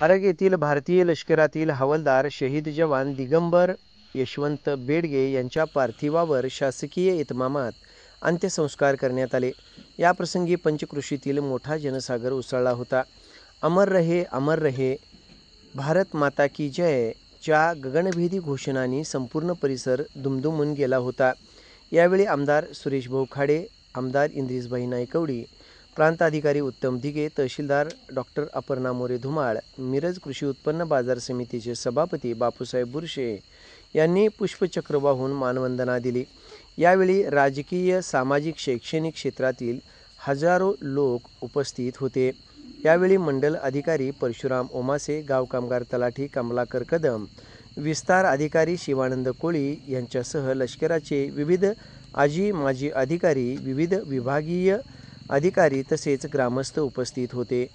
आरग येथील भारतीय लष्करातील हवालदार शहीद जवान दिगंबर यशवंत बेडगे यांच्या पार्थिवावर शासकीय इतमामात अंत्यसंस्कार करण्यात आले. याप्रसंगी पंचक्रोशीतील मोठा जनसागर उसळला होता. अमर रहे भारत माता की जय च्या गगनभेदी घोषणांनी संपूर्ण परिसर दुमदुमून गेला होता. यावेळी आमदार सुरेश भाऊ खाडे, आमदार इंद्रिसभाई नायकवडी, प्रांताधिकारी उत्तम दिघे, तहसीलदार डॉक्टर अपर्णा मोरे धुमाळ, मिरज कृषी उत्पन्न बाजार समितीचे सभापती बापूसाहेब बुरशे यांनी पुष्पचक्र वाहून मानवंदना दिली. यावेळी राजकीय, सामाजिक, शैक्षणिक क्षेत्रातील हजारो लोक उपस्थित होते. यावेळी मंडल अधिकारी परशुराम ओमासे, गाव कामगार तलाठी कमलाकर कदम, विस्तार अधिकारी शिवानंद कोळी यांच्यासह लष्कराचे विविध आजी माजी अधिकारी, विविध विभागीय अधिकारी तसेच ग्रामस्थ उपस्थित होते.